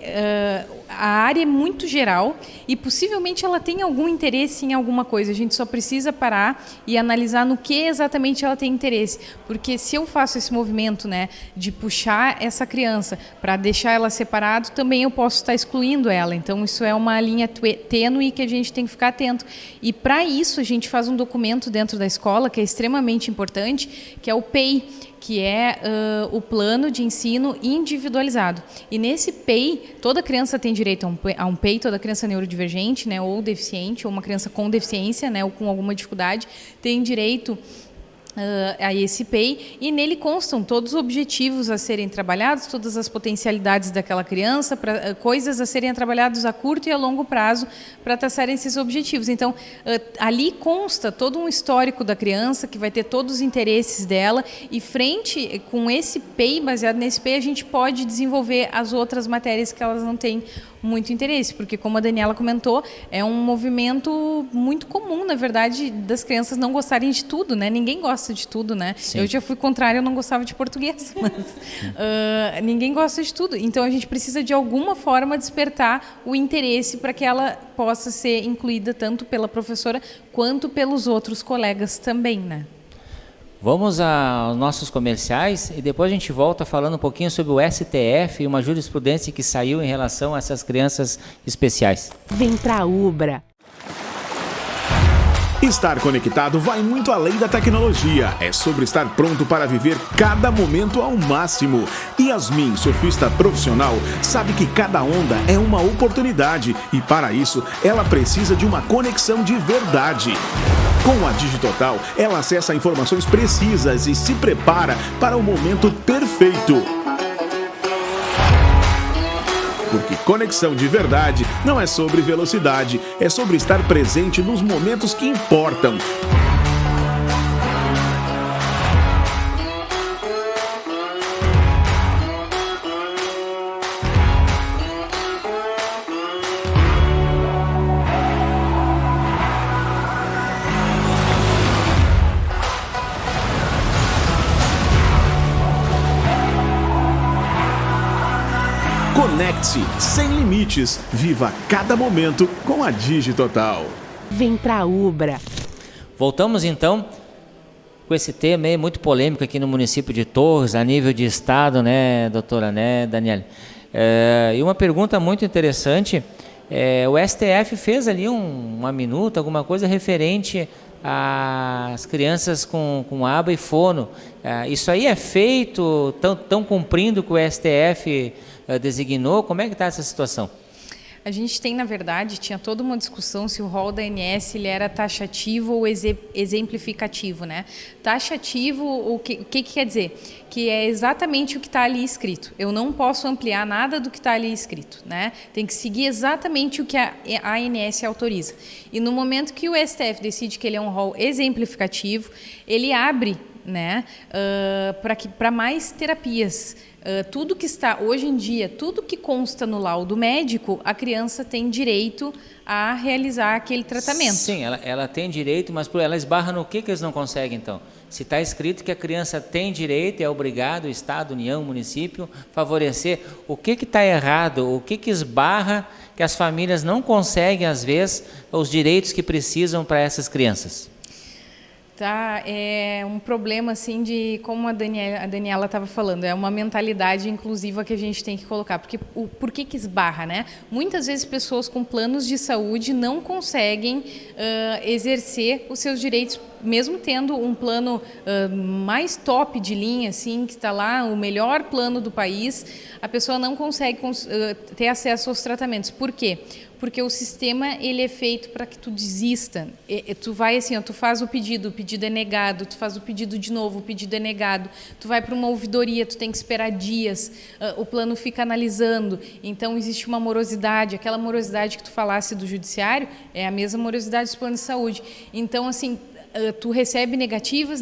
a área é muito geral e possivelmente ela tem algum interesse em alguma coisa. A gente só precisa parar e analisar no que exatamente ela tem interesse. Porque se eu faço esse movimento, né, de puxar essa criança para deixar ela separado, também eu posso estar excluindo ela. Então, isso é uma linha tênue que a gente tem que ficar atento. E, para isso, a gente faz um documento dentro da escola que é extremamente importante, que é o PEI, que é o Plano de Ensino Individualizado. E nesse PEI, toda criança tem direito a um PEI, toda criança neurodivergente, né, ou deficiente, ou uma criança com deficiência, né, ou com alguma dificuldade, tem direito a esse PEI, e nele constam todos os objetivos a serem trabalhados, todas as potencialidades daquela criança, coisas a serem trabalhadas a curto e a longo prazo para traçarem esses objetivos. Então, ali consta todo um histórico da criança, que vai ter todos os interesses dela, e frente com esse PEI, baseado nesse PEI, a gente pode desenvolver as outras matérias que elas não têm muito interesse, porque, como a Daniela comentou, é um movimento muito comum, na verdade, das crianças não gostarem de tudo, né? Ninguém gosta de tudo, né? Sim. Eu já fui contrária, eu não gostava de português, mas ninguém gosta de tudo. Então, a gente precisa, de alguma forma, despertar o interesse para que ela possa ser incluída tanto pela professora quanto pelos outros colegas também, né? Vamos aos nossos comerciais e depois a gente volta falando um pouquinho sobre o STF e uma jurisprudência que saiu em relação a essas crianças especiais. Vem pra Ubra. Estar conectado vai muito além da tecnologia. É sobre estar pronto para viver cada momento ao máximo. Yasmin, surfista profissional, sabe que cada onda é uma oportunidade e, para isso, ela precisa de uma conexão de verdade. Com a Digitotal, ela acessa informações precisas e se prepara para o momento perfeito. Porque conexão de verdade não é sobre velocidade, é sobre estar presente nos momentos que importam. Conecte-se sem limites. Viva cada momento com a Digitotal. Vem pra Ubra. Voltamos então com esse tema aí muito polêmico aqui no município de Torres, a nível de estado, né, doutora, né, Daniela? E uma pergunta muito interessante, o STF fez ali uma minuta, alguma coisa referente às crianças com aba e fono. Isso aí é feito, tão cumprindo o que o STF designou? Como é que está essa situação? A gente tem, na verdade, tinha toda uma discussão se o rol da ANS ele era taxativo ou exemplificativo, né? Taxativo, o que quer dizer? Que é exatamente o que está ali escrito. Eu não posso ampliar nada do que está ali escrito, né? Tem que seguir exatamente o que a ANS autoriza. E no momento que o STF decide que ele é um rol exemplificativo, ele abre, né, para mais terapias. Tudo que está, hoje em dia, tudo que consta no laudo médico, a criança tem direito a realizar aquele tratamento. Sim, ela tem direito, mas ela esbarra no que eles não conseguem, então? Se está escrito que a criança tem direito, é obrigado o Estado, União, município, favorecer, o que está errado, o que esbarra que as famílias não conseguem, às vezes, os direitos que precisam para essas crianças? Tá, é um problema assim de, como a Daniela estava falando, é uma mentalidade inclusiva que a gente tem que colocar, porque por que esbarra, né? Muitas vezes pessoas com planos de saúde não conseguem exercer os seus direitos, mesmo tendo um plano mais top de linha, assim, que está lá, o melhor plano do país, a pessoa não consegue ter acesso aos tratamentos. Por quê? Porque o sistema ele é feito para que tu desista. Tu vai assim, tu faz o pedido é negado, tu faz o pedido de novo, o pedido é negado, tu vai para uma ouvidoria, tu tem que esperar dias, o plano fica analisando, então existe uma morosidade, aquela morosidade que tu falasse do judiciário é a mesma morosidade dos planos de saúde. Então, assim, tu recebe negativas,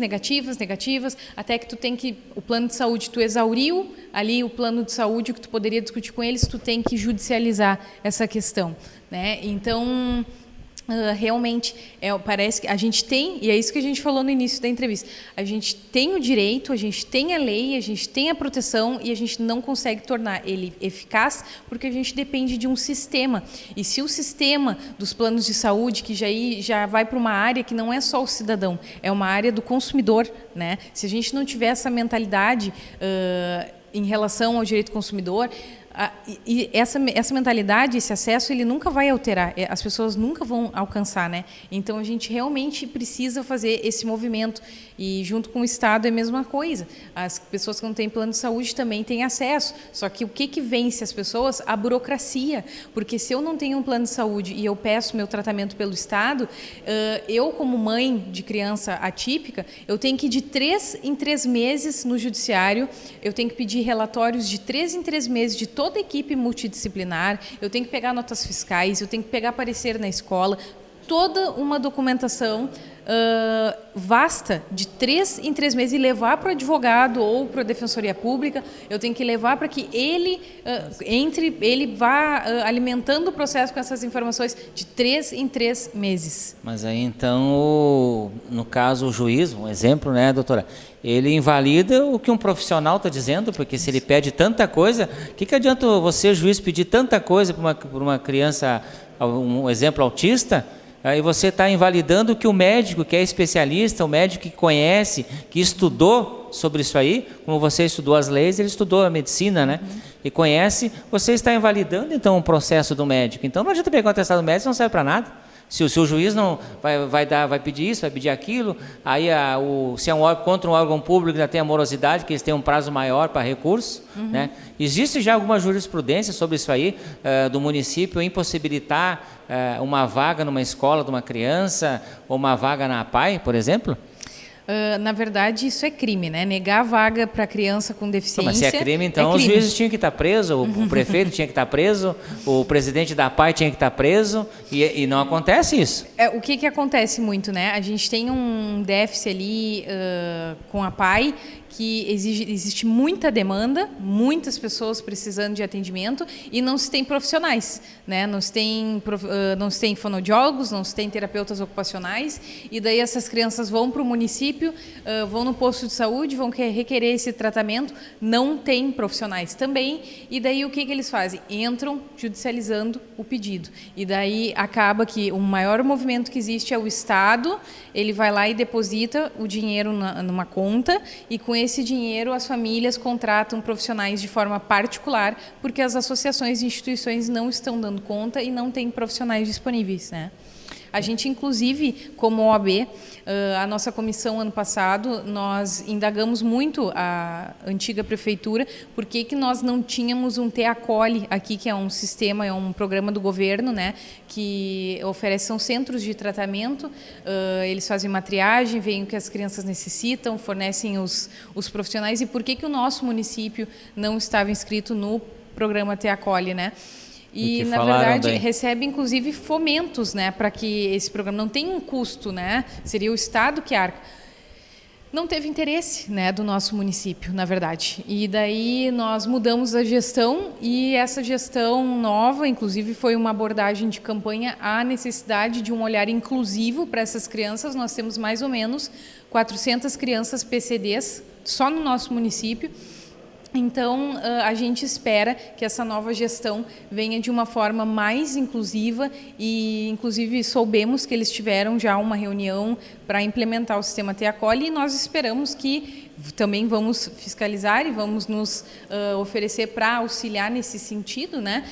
até que tu tem que, o plano de saúde, tu exauriu ali o plano de saúde, o que tu poderia discutir com eles, tu tem que judicializar essa questão, né? Então, realmente, parece que a gente tem, e é isso que a gente falou no início da entrevista, a gente tem o direito, a gente tem a lei, a gente tem a proteção e a gente não consegue tornar ele eficaz porque a gente depende de um sistema. E se o sistema dos planos de saúde, que já vai para uma área que não é só o cidadão, é uma área do consumidor, né? Se a gente não tiver essa mentalidade em relação ao direito do consumidor, e essa mentalidade, esse acesso, ele nunca vai alterar, as pessoas nunca vão alcançar, né? Então a gente realmente precisa fazer esse movimento e junto com o Estado é a mesma coisa. As pessoas que não têm plano de saúde também têm acesso, só que o que vence as pessoas? A burocracia, porque se eu não tenho um plano de saúde e eu peço meu tratamento pelo Estado, eu como mãe de criança atípica, eu tenho que ir de 3 em 3 meses no judiciário, eu tenho que pedir relatórios de 3 em 3 meses de toda a equipe multidisciplinar, eu tenho que pegar notas fiscais, eu tenho que pegar parecer na escola, toda uma documentação vasta de 3 em 3 meses e levar para o advogado ou para a defensoria pública, eu tenho que levar para que ele ele vá alimentando o processo com essas informações de 3 em 3 meses. Mas aí então, no caso o juiz, um exemplo, né, doutora, ele invalida o que um profissional está dizendo, porque se ele pede tanta coisa, o que adianta você, juiz, pedir tanta coisa para uma criança, um exemplo autista? Aí você está invalidando o que o médico, que é especialista, o médico que conhece, que estudou sobre isso aí, como você estudou as leis, ele estudou a medicina, né? E conhece, você está invalidando então o processo do médico. Então não adianta pegar o atestado médico, não serve para nada. Se o seu juiz não vai pedir isso, vai pedir aquilo, aí se é contra um órgão público já tem a morosidade, que eles têm um prazo maior para recurso, né? Existe já alguma jurisprudência sobre isso aí, do município impossibilitar uma vaga numa escola de uma criança ou uma vaga na APAE, por exemplo? Na verdade, isso é crime, né? Negar vaga para criança com deficiência. Mas se é crime, então os juízes tinham que estar presos, o prefeito tinha que estar preso, o presidente da APAE tinha que estar preso, e não acontece isso. O que acontece muito, né? A gente tem um déficit ali com a APAE, que existe muita demanda, muitas pessoas precisando de atendimento e não se tem profissionais, né? Não se tem fonoaudiólogos, não se tem terapeutas ocupacionais, e daí essas crianças vão para o município, vão no posto de saúde, vão requerer esse tratamento, não tem profissionais também, e daí o que eles fazem? Entram judicializando o pedido. E daí acaba que o maior movimento que existe é o Estado, ele vai lá e deposita o dinheiro numa conta, e com esse dinheiro as famílias contratam profissionais de forma particular, porque as associações e instituições não estão dando conta e não têm profissionais disponíveis, né? A gente, inclusive, como OAB, a nossa comissão, ano passado, nós indagamos muito a antiga prefeitura por que nós não tínhamos um TEACOLE aqui, que é um sistema, é um programa do governo, né, que oferece, são centros de tratamento, eles fazem uma triagem, veem o que as crianças necessitam, fornecem os profissionais, e por que o nosso município não estava inscrito no programa TEACOLE, né? E, na verdade, recebe, inclusive, fomentos, né, para que esse programa não tenha um custo, né, seria o Estado que arca. Não teve interesse, né, do nosso município, na verdade. E daí nós mudamos a gestão, e essa gestão nova, inclusive, foi uma abordagem de campanha à necessidade de um olhar inclusivo para essas crianças. Nós temos mais ou menos 400 crianças PCDs só no nosso município. Então, a gente espera que essa nova gestão venha de uma forma mais inclusiva, e, inclusive, soubemos que eles tiveram já uma reunião para implementar o sistema TEACOLE, e nós esperamos que também vamos fiscalizar e vamos nos oferecer para auxiliar nesse sentido, né,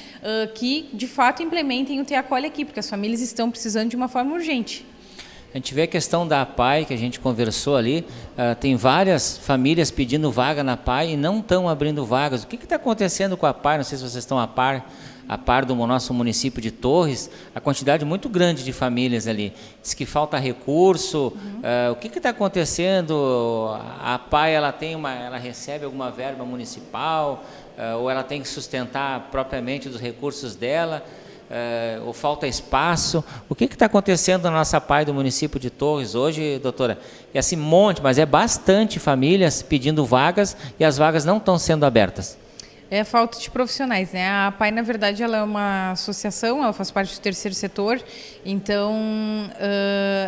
que, de fato, implementem o TEACOLE aqui, porque as famílias estão precisando de uma forma urgente. A gente vê a questão da APAE, que a gente conversou ali, tem várias famílias pedindo vaga na APAE e não estão abrindo vagas. O que está acontecendo com a APAE? Não sei se vocês estão a par do nosso município de Torres, a quantidade muito grande de famílias ali. Diz que falta recurso. O que está acontecendo? A APAE, ela recebe alguma verba municipal, ou ela tem que sustentar propriamente dos recursos dela? Ou falta espaço? O que está acontecendo na nossa APAE do município de Torres hoje, doutora? É assim, mas é bastante famílias pedindo vagas e as vagas não estão sendo abertas. É falta de profissionais, né? A APAE, na verdade, ela é uma associação, ela faz parte do terceiro setor, então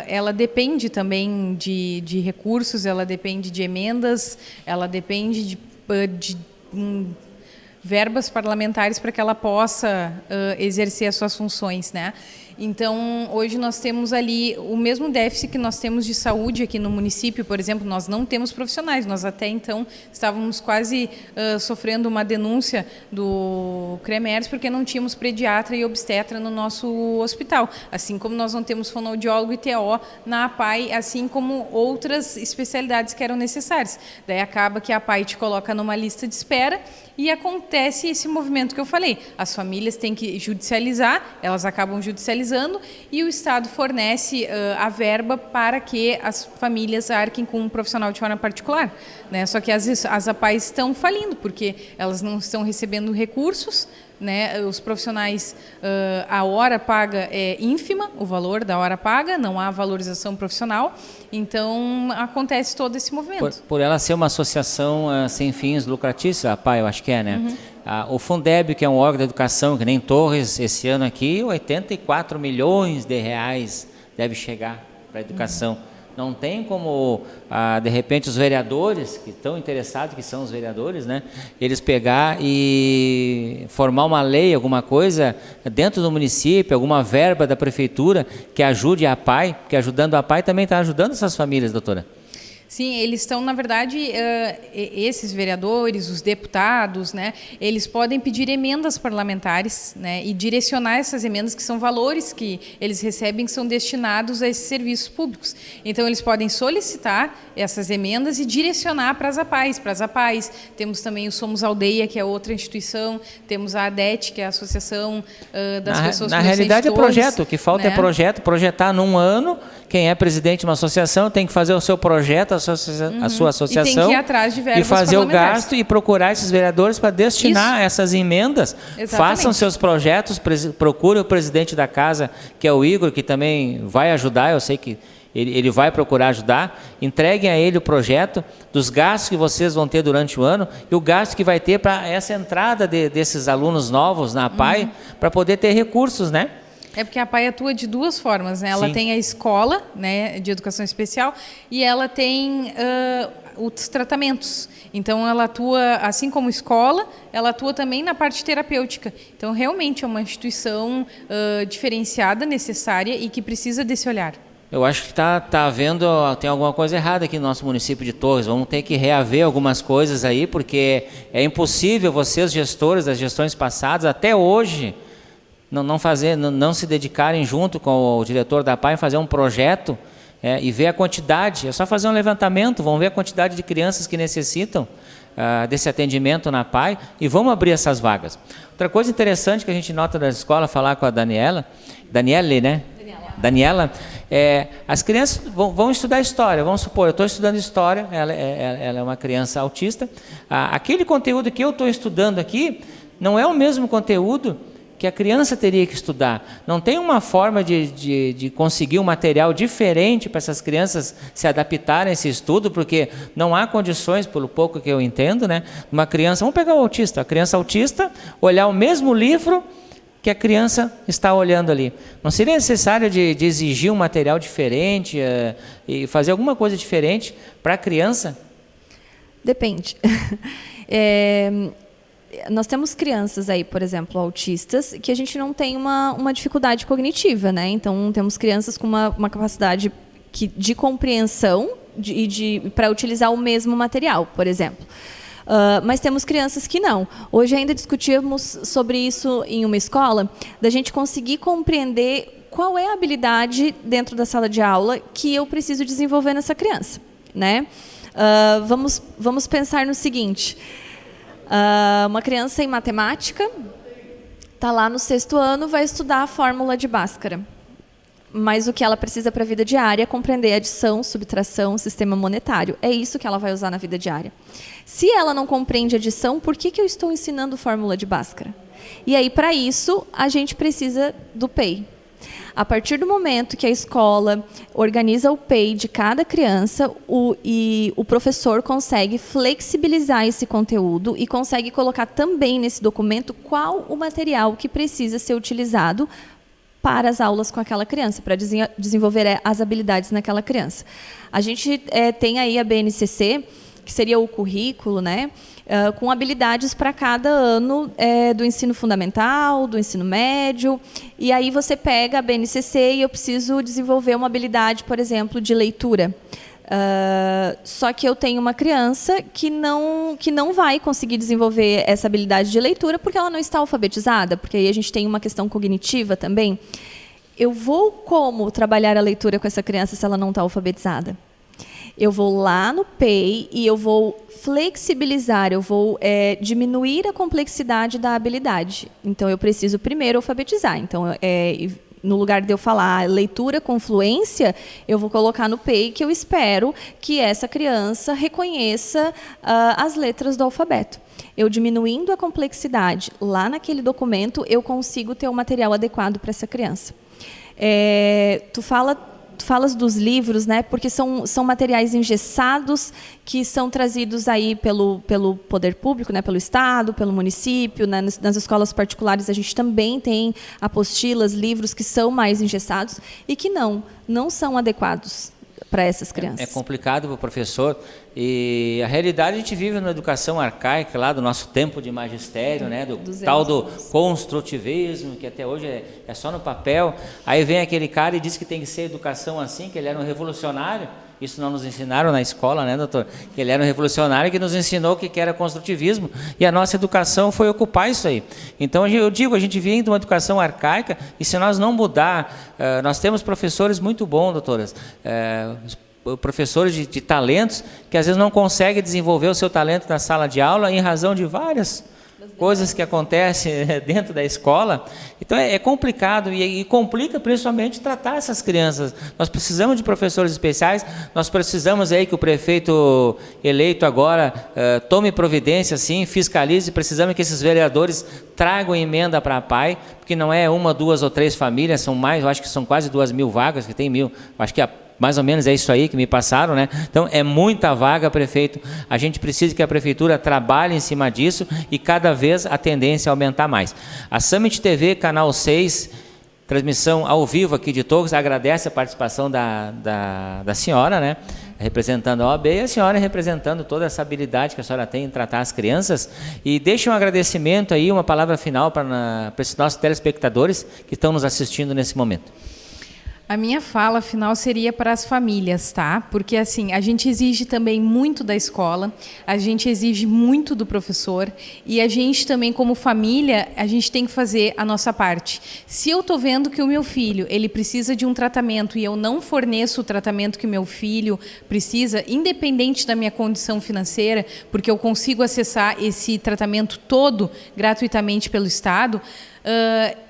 ela depende também de recursos, ela depende de emendas, ela depende de verbas parlamentares para que ela possa exercer as suas funções, né? Então, hoje nós temos ali o mesmo déficit que nós temos de saúde aqui no município, por exemplo, nós não temos profissionais, nós até então estávamos quase sofrendo uma denúncia do CREMERS porque não tínhamos pediatra e obstetra no nosso hospital, assim como nós não temos fonoaudiólogo e TO na APAE, assim como outras especialidades que eram necessárias. Daí acaba que a APAE te coloca numa lista de espera e acontece esse movimento que eu falei, as famílias têm que judicializar, elas acabam judicializando, e o Estado fornece a verba para que as famílias arquem com um profissional de forma particular, né? Só que as APAEs estão falindo, porque elas não estão recebendo recursos, né? Os profissionais, a hora paga é ínfima, o valor da hora paga, não há valorização profissional, então acontece todo esse movimento. Por ela ser uma associação sem fins lucrativos, a APAE, eu acho que é, né? O Fundeb, que é um órgão da educação, que nem Torres, esse ano aqui, 84 milhões de reais deve chegar para a educação. Não tem como, de repente, os vereadores, que estão interessados, que são os vereadores, né, eles pegar e formar uma lei, alguma coisa, dentro do município, alguma verba da prefeitura que ajude a APAE, porque ajudando a APAE também está ajudando essas famílias, doutora. Sim, eles estão, na verdade, esses vereadores, os deputados, né, eles podem pedir emendas parlamentares, né, e direcionar essas emendas, que são valores que eles recebem, que são destinados a esses serviços públicos. Então, eles podem solicitar essas emendas e direcionar para as APAEs. Temos também o Somos Aldeia, que é outra instituição, temos a ADET, que é a Associação das Pessoas com Deficiência. Na realidade, é projeto, o que falta, né, é projetar num ano. Quem é presidente de uma associação tem que fazer o seu projeto, a sua associação, e tem que ir atrás de verbas e fazer o gasto e procurar esses vereadores para destinar essas emendas. Exatamente. Façam seus projetos, procure o presidente da casa, que é o Igor, que também vai ajudar, eu sei que ele vai procurar ajudar. Entreguem a ele o projeto dos gastos que vocês vão ter durante o ano e o gasto que vai ter para essa entrada desses alunos novos na APAE, para poder ter recursos, né? É porque a APAE atua de duas formas, né? Ela tem a escola, né, de educação especial, e ela tem os tratamentos. Então, ela atua, assim como escola, ela atua também na parte terapêutica. Então, realmente é uma instituição diferenciada, necessária e que precisa desse olhar. Eu acho que tem alguma coisa errada aqui no nosso município de Torres. Vamos ter que reaver algumas coisas aí, porque é impossível vocês, gestores das gestões passadas, até hoje, não se dedicarem junto com o diretor da APAE, fazer um projeto e ver a quantidade. É só fazer um levantamento, vão ver a quantidade de crianças que necessitam desse atendimento na APAE e vamos abrir essas vagas. Outra coisa interessante que a gente nota da escola, falar com a Daniele, né? Daniela, as crianças vão estudar história. Vamos supor, eu estou estudando história, ela é uma criança autista. Aquele conteúdo que eu estou estudando aqui não é o mesmo conteúdo que a criança teria que estudar. Não tem uma forma de conseguir um material diferente para essas crianças se adaptarem a esse estudo, porque não há condições, pelo pouco que eu entendo, né? Uma criança, vamos pegar o autista, a criança autista, olhar o mesmo livro que a criança está olhando ali. Não seria necessário de exigir um material diferente e fazer alguma coisa diferente para a criança? Depende. Nós temos crianças aí, por exemplo, autistas, que a gente não tem uma dificuldade cognitiva, né? Então, temos crianças com uma capacidade de compreensão para utilizar o mesmo material, por exemplo. Mas temos crianças que não. Hoje ainda discutimos sobre isso em uma escola, da gente conseguir compreender qual é a habilidade dentro da sala de aula que eu preciso desenvolver nessa criança, né? Vamos pensar no seguinte: uma criança em matemática está lá no 6º ano, vai estudar a fórmula de Bhaskara. Mas o que ela precisa para a vida diária é compreender adição, subtração, sistema monetário. É isso que ela vai usar na vida diária. Se ela não compreende adição, por que eu estou ensinando fórmula de Bhaskara? E aí, para isso, a gente precisa do PEI. A partir do momento que a escola organiza o PEI de cada criança, e o professor consegue flexibilizar esse conteúdo e consegue colocar também nesse documento qual o material que precisa ser utilizado para as aulas com aquela criança, para desenvolver as habilidades naquela criança. A gente tem aí a BNCC, que seria o currículo, né, com habilidades para cada ano do ensino fundamental, do ensino médio, e aí você pega a BNCC e eu preciso desenvolver uma habilidade, por exemplo, de leitura. Só que eu tenho uma criança que não vai conseguir desenvolver essa habilidade de leitura porque ela não está alfabetizada, porque aí a gente tem uma questão cognitiva também. Eu vou como trabalhar a leitura com essa criança se ela não está alfabetizada? Eu vou lá no PEI e eu vou flexibilizar, eu vou diminuir a complexidade da habilidade. Então, eu preciso primeiro alfabetizar. Então, no lugar de eu falar leitura com fluência, eu vou colocar no PEI que eu espero que essa criança reconheça as letras do alfabeto. Eu diminuindo a complexidade lá naquele documento, eu consigo ter o material adequado para essa criança. Tu falas dos livros, né? Porque são materiais engessados que são trazidos aí pelo poder público, né? Pelo Estado, pelo município, né? Nas escolas particulares a gente também tem apostilas, livros que são mais engessados e que não são adequados para essas crianças. É complicado para o professor, e a realidade a gente vive na educação arcaica lá do nosso tempo de magistério, né, do tal do construtivismo, que até hoje é só no papel. Aí vem aquele cara e diz que tem que ser educação assim, que ele era um revolucionário. Isso não nos ensinaram na escola, né, doutor? Que ele era um revolucionário que nos ensinou o que era construtivismo, e a nossa educação foi ocupar isso aí. Então, eu digo, a gente vem de uma educação arcaica, e se nós não mudar, nós temos professores muito bons, doutoras, professores de talentos, que às vezes não conseguem desenvolver o seu talento na sala de aula em razão de várias coisas que acontecem dentro da escola. Então é complicado e complica principalmente tratar essas crianças. Nós precisamos de professores especiais, nós precisamos aí que o prefeito eleito agora tome providência, sim, fiscalize. Precisamos que esses vereadores tragam emenda para a APAE, porque não é 1, 2 ou 3 famílias, são mais, eu acho que são quase 2.000 vagas, que tem 1.000, acho que Mais ou menos é isso aí que me passaram, né? Então é muita vaga, prefeito. A gente precisa que a prefeitura trabalhe em cima disso e cada vez a tendência é aumentar mais. A Summit TV, Canal 6, transmissão ao vivo aqui de Torres, agradece a participação da senhora, né? Representando a OAB, e a senhora representando toda essa habilidade que a senhora tem em tratar as crianças. E deixe um agradecimento aí, uma palavra final para esses nossos telespectadores que estão nos assistindo nesse momento. A minha fala final seria para as famílias, tá? Porque assim, a gente exige também muito da escola, a gente exige muito do professor e a gente também, como família, a gente tem que fazer a nossa parte. Se eu estou vendo que o meu filho, ele precisa de um tratamento e eu não forneço o tratamento que o meu filho precisa, independente da minha condição financeira, porque eu consigo acessar esse tratamento todo gratuitamente pelo Estado,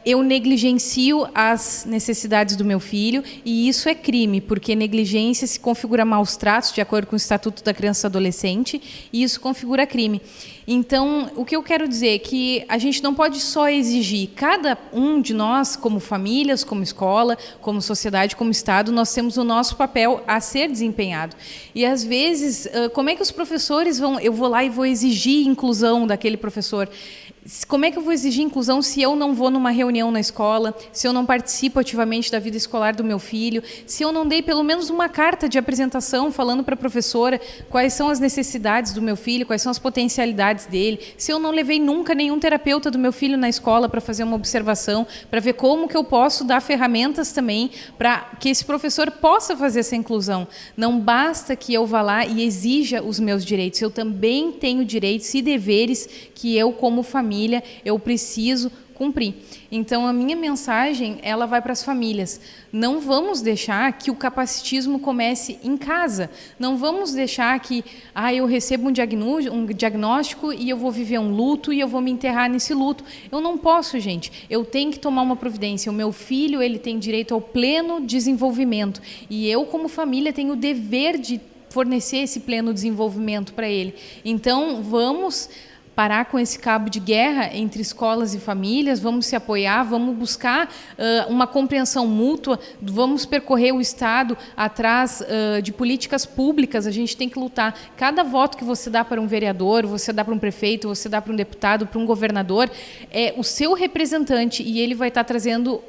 eu negligencio as necessidades do meu filho e isso é crime, porque negligência se configura maus tratos, de acordo com o Estatuto da Criança e do Adolescente, e isso configura crime. Então, o que eu quero dizer é que a gente não pode só exigir, cada um de nós, como famílias, como escola, como sociedade, como Estado, nós temos o nosso papel a ser desempenhado. E, às vezes, como é que os professores vão... Eu vou lá e vou exigir inclusão daquele professor. Como é que eu vou exigir inclusão se eu não vou numa reunião na escola, se eu não participo ativamente da vida escolar do meu filho, se eu não dei pelo menos uma carta de apresentação falando para a professora quais são as necessidades do meu filho, quais são as potencialidades dele, se eu não levei nunca nenhum terapeuta do meu filho na escola para fazer uma observação, para ver como que eu posso dar ferramentas também para que esse professor possa fazer essa inclusão. Não basta que eu vá lá e exija os meus direitos, eu também tenho direitos e deveres que eu, como família, eu preciso cumprir. Então, a minha mensagem, ela vai para as famílias. Não vamos deixar que o capacitismo comece em casa. Não vamos deixar que eu recebo um diagnóstico e eu vou viver um luto e eu vou me enterrar nesse luto. Eu não posso, gente. Eu tenho que tomar uma providência. O meu filho, ele tem direito ao pleno desenvolvimento. E eu, como família, tenho o dever de fornecer esse pleno desenvolvimento para ele. Então, vamos parar com esse cabo de guerra entre escolas e famílias, vamos se apoiar, vamos buscar uma compreensão mútua, vamos percorrer o Estado atrás de políticas públicas, a gente tem que lutar. Cada voto que você dá para um vereador, você dá para um prefeito, você dá para um deputado, para um governador, é o seu representante e ele vai estar trazendo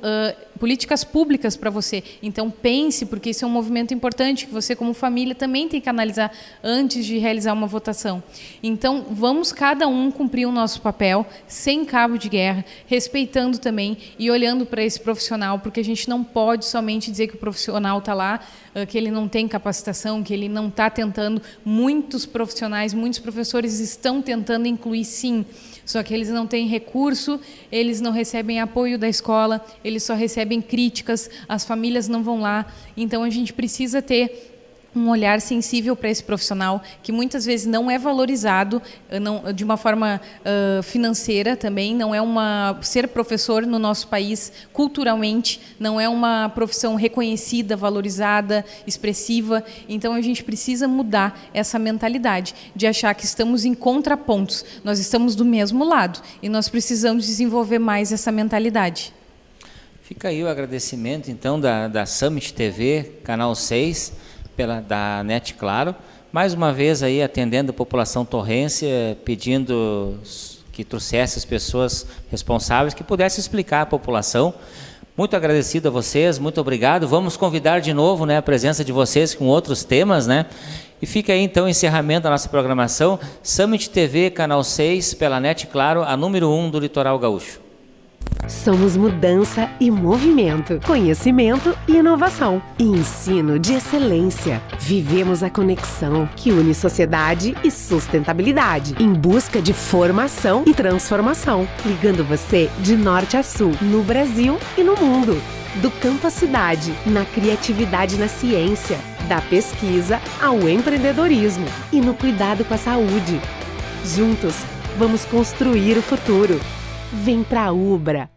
políticas públicas para você. Então pense, porque isso é um movimento importante que você como família também tem que analisar antes de realizar uma votação. Então vamos cada um cumprir o nosso papel, sem cabo de guerra, respeitando também e olhando para esse profissional, porque a gente não pode somente dizer que o profissional está lá, que ele não tem capacitação, que ele não está tentando. Muitos profissionais, muitos professores estão tentando incluir sim, só que eles não têm recurso, eles não recebem apoio da escola, eles só recebem críticas, as famílias não vão lá. Então a gente precisa ter um olhar sensível para esse profissional, que muitas vezes não é valorizado de uma forma financeira também, não é ser professor no nosso país, culturalmente, não é uma profissão reconhecida, valorizada, expressiva. Então a gente precisa mudar essa mentalidade de achar que estamos em contrapontos, nós estamos do mesmo lado e nós precisamos desenvolver mais essa mentalidade. Fica aí o agradecimento então da Summit TV, Canal 6, da NET Claro, mais uma vez aí atendendo a população torrense, pedindo que trouxesse as pessoas responsáveis, que pudesse explicar à população. Muito agradecido a vocês, muito obrigado. Vamos convidar de novo, né, a presença de vocês com outros temas, né? E fica aí então o encerramento da nossa programação, Summit TV, Canal 6, pela NET Claro, a número 1 do Litoral Gaúcho. Somos mudança e movimento, conhecimento e inovação, e ensino de excelência. Vivemos a conexão que une sociedade e sustentabilidade, em busca de formação e transformação, ligando você de norte a sul, no Brasil e no mundo. Do campo à cidade, na criatividade e na ciência, da pesquisa ao empreendedorismo e no cuidado com a saúde. Juntos, vamos construir o futuro. Vem pra Ubra!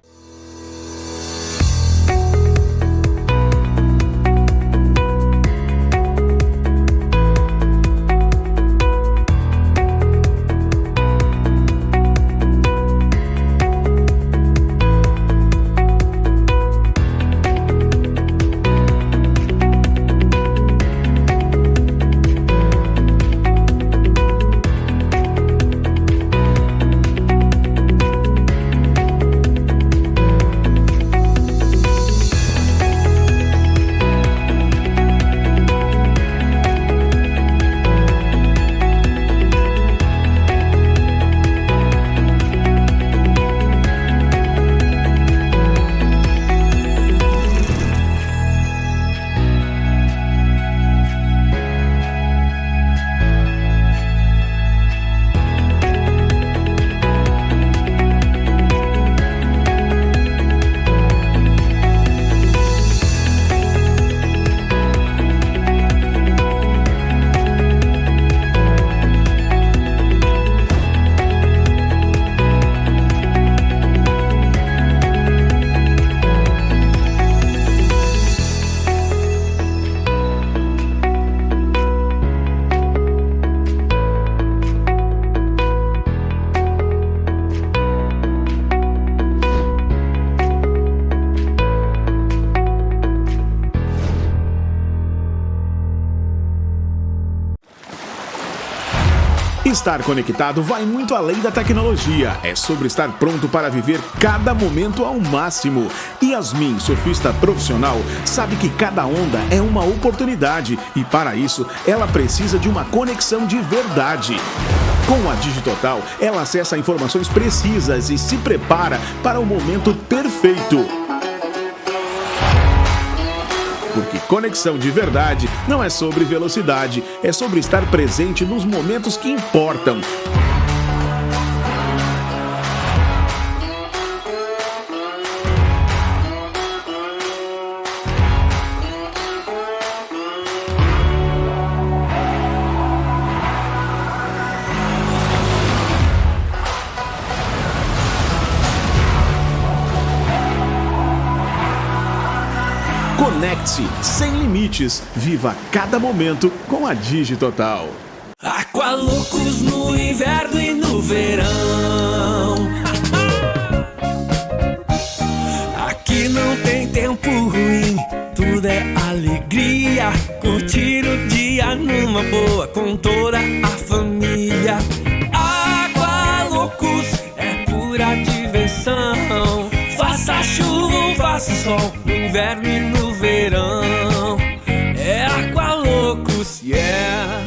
Estar conectado vai muito além da tecnologia. É sobre estar pronto para viver cada momento ao máximo. Yasmin, surfista profissional, sabe que cada onda é uma oportunidade e para isso ela precisa de uma conexão de verdade. Com a Digitotal, ela acessa informações precisas e se prepara para o momento perfeito. Porque conexão de verdade não é sobre velocidade, é sobre estar presente nos momentos que importam. Conecte-se sem limites. Viva cada momento com a Digitotal. Aqualoucos no inverno e no verão. Aqui não tem tempo ruim, tudo é alegria. Curtir o dia numa boa com toda a família. Aqualoucos é pura diversão. Faça chuva ou faça sol, no inverno e no verão. É Aqualoucos, yeah.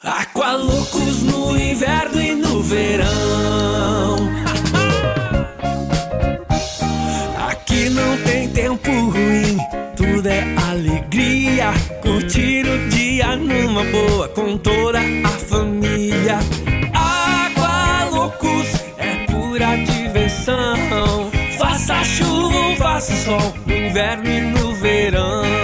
Aqualoucos no inverno e no verão. Aqui não tem tempo ruim, tudo é alegria. Curtir o dia numa boa com toda a família. Aqualoucos é pura diversão. Faça chuva ou faça sol, no inverno e no verão.